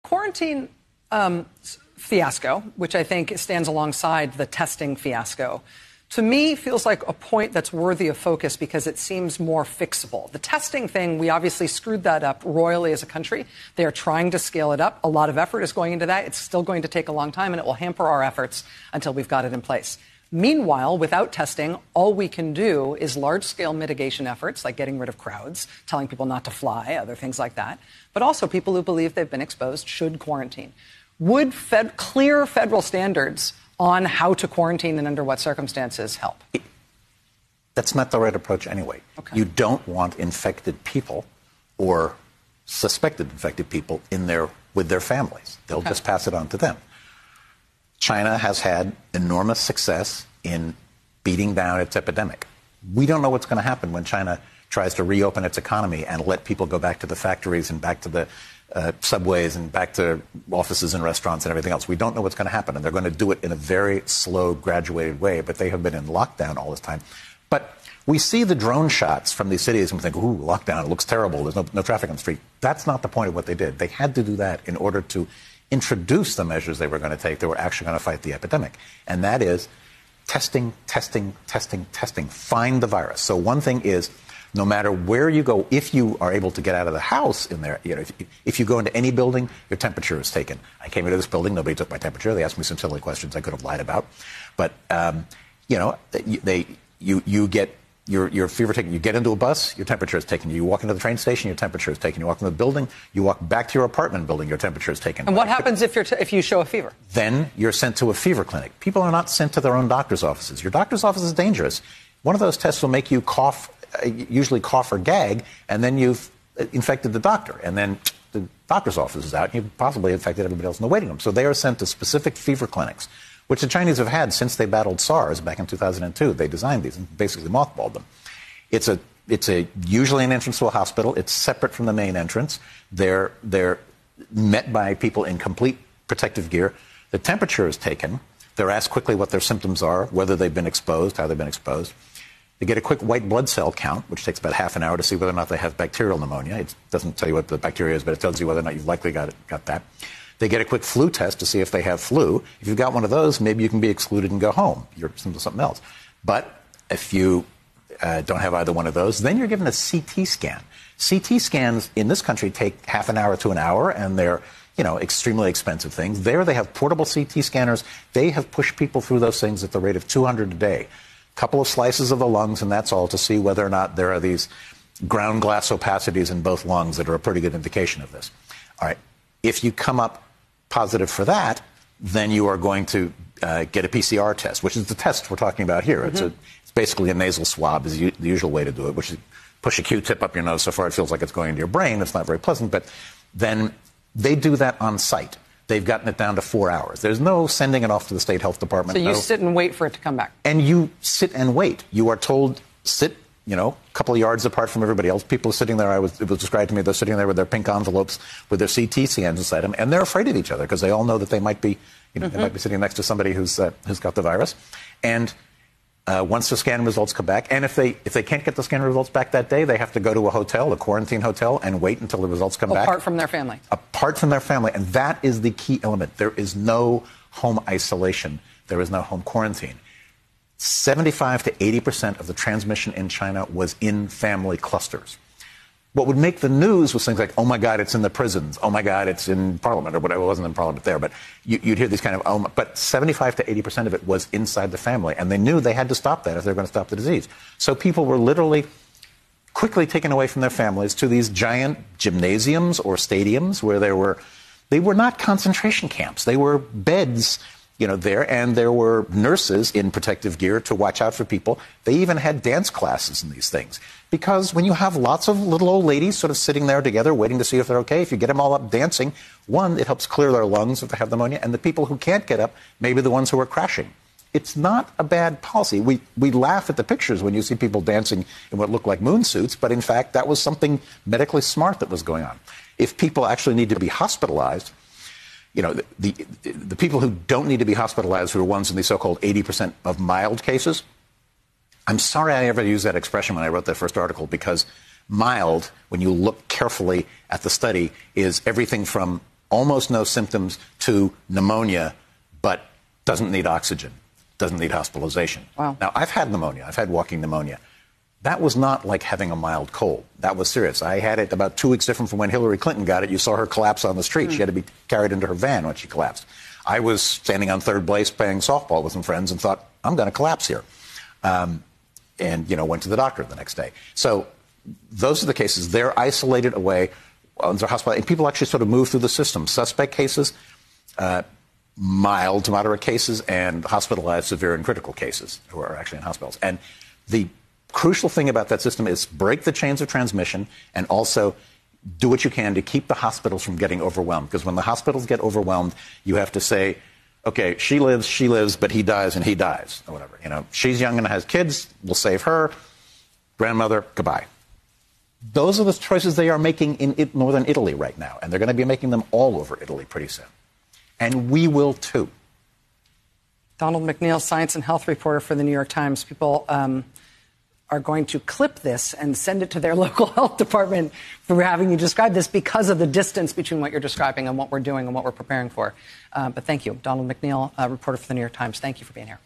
quarantine fiasco, which I think stands alongside the testing fiasco, to me feels like a point that's worthy of focus because it seems more fixable. The testing thing, we obviously screwed that up royally as a country. They are trying to scale it up. A lot of effort is going into that. It's still going to take a long time, and it will hamper our efforts until we've got it in place. Meanwhile, without testing, all we can do is large-scale mitigation efforts, like getting rid of crowds, telling people not to fly, other things like that. But also people who believe they've been exposed should quarantine. Would clear federal standards on how to quarantine and under what circumstances help? That's not the right approach anyway. Okay. You don't want infected people or suspected infected people with their families. They'll just pass it on to them. China has had enormous success in beating down its epidemic. We don't know what's going to happen when China tries to reopen its economy and let people go back to the factories and back to the subways and back to offices and restaurants and everything else. We don't know what's going to happen, and they're going to do it in a very slow, graduated way, but they have been in lockdown all this time. But we see the drone shots from these cities and we think, ooh, lockdown, it looks terrible, there's no traffic on the street. That's not the point of what they did. They had to do that in order to introduce the measures they were going to take that were actually going to fight the epidemic. And that is testing, testing, testing, testing. Find the virus. So one thing is, no matter where you go, if you are able to get out of the house in there, if you go into any building, your temperature is taken. I came into this building, nobody took my temperature. They asked me some silly questions I could have lied about. But, you get your fever taken. You get into a bus, your temperature is taken. You walk into the train station, your temperature is taken. You walk into the building, you walk back to your apartment building, your temperature is taken. And what happens if you show a fever? Then you're sent to a fever clinic. People are not sent to their own doctor's offices. Your doctor's office is dangerous. One of those tests will make you cough, usually cough or gag, and then you've infected the doctor. And then the doctor's office is out, and you've possibly infected everybody else in the waiting room. So they are sent to specific fever clinics, which the Chinese have had since they battled SARS back in 2002. They designed these and basically mothballed them. It's usually an entrance to a hospital. It's separate from the main entrance. They're met by people in complete protective gear. The temperature is taken. They're asked quickly what their symptoms are, whether they've been exposed, how they've been exposed. They get a quick white blood cell count, which takes about half an hour to see whether or not they have bacterial pneumonia. It doesn't tell you what the bacteria is, but it tells you whether or not you've likely got that. They get a quick flu test to see if they have flu. If you've got one of those, maybe you can be excluded and go home. You're something else. But if you don't have either one of those, then you're given a CT scan. CT scans in this country take half an hour to an hour, and they're extremely expensive things. There they have portable CT scanners. They have pushed people through those things at the rate of 200 a day. Couple of slices of the lungs, and that's all, to see whether or not there are these ground glass opacities in both lungs that are a pretty good indication of this. All right. If you come up positive for that, then you are going to get a PCR test, which is the test we're talking about here. Mm-hmm. It's basically a nasal swab is the usual way to do it, which is push a Q-tip up your nose so far it feels like it's going into your brain. It's not very pleasant, but then they do that on site. They've gotten it down to 4 hours. There's no sending it off to the state health department. So you sit and wait for it to come back. And you sit and wait. You are told, sit, a couple of yards apart from everybody else. People are sitting there. It was described to me, they're sitting there with their pink envelopes with their CT scans inside them, and they're afraid of each other because they all know that they might be, they might be sitting next to somebody who's got the virus. And once the scan results come back, and if they can't get the scan results back that day, they have to go to a quarantine hotel, and wait until the results come back. Apart from their family. Apart from their family. And that is the key element. There is no home isolation. There is no home quarantine. 75 to 80% of the transmission in China was in family clusters. What would make the news was things like, oh, my God, it's in the prisons. Oh, my God, it's in Parliament, or whatever. It wasn't in Parliament there. But you'd hear these kind of, but 75 to 80% of it was inside the family. And they knew they had to stop that if they were going to stop the disease. So people were literally quickly taken away from their families to these giant gymnasiums or stadiums where they were not concentration camps. They were beds, there, and there were nurses in protective gear to watch out for people. They even had dance classes in these things. Because when you have lots of little old ladies sort of sitting there together waiting to see if they're okay, if you get them all up dancing, one, it helps clear their lungs if they have pneumonia, and the people who can't get up may be the ones who are crashing. It's not a bad policy. We laugh at the pictures when you see people dancing in what look like moon suits, but in fact, that was something medically smart that was going on. If people actually need to be hospitalized, the people who don't need to be hospitalized, who are ones in the so-called 80% of mild cases, I'm sorry I ever used that expression when I wrote that first article, because mild, when you look carefully at the study, is everything from almost no symptoms to pneumonia, but doesn't need oxygen, doesn't need hospitalization. Wow. Now, I've had pneumonia. I've had walking pneumonia. That was not like having a mild cold. That was serious. I had it about 2 weeks different from when Hillary Clinton got it. You saw her collapse on the street. She had to be carried into her van when she collapsed. I was standing on third base playing softball with some friends and thought, I'm going to collapse here. And, went to the doctor the next day. So those are the cases. They're isolated away into hospital. And people actually sort of move through the system. Suspect cases, mild to moderate cases, and hospitalized, severe, and critical cases who are actually in hospitals. And the crucial thing about that system is break the chains of transmission and also do what you can to keep the hospitals from getting overwhelmed. Because when the hospitals get overwhelmed, you have to say, okay, she lives, but he dies, and he dies, or whatever. She's young and has kids, we'll save her. Grandmother, goodbye. Those are the choices they are making in northern Italy right now, and they're going to be making them all over Italy pretty soon. And we will, too. Donald McNeil, science and health reporter for the New York Times. People are going to clip this and send it to their local health department for having you describe this because of the distance between what you're describing and what we're doing and what we're preparing for. But thank you. Donald McNeil, reporter for the New York Times. Thank you for being here.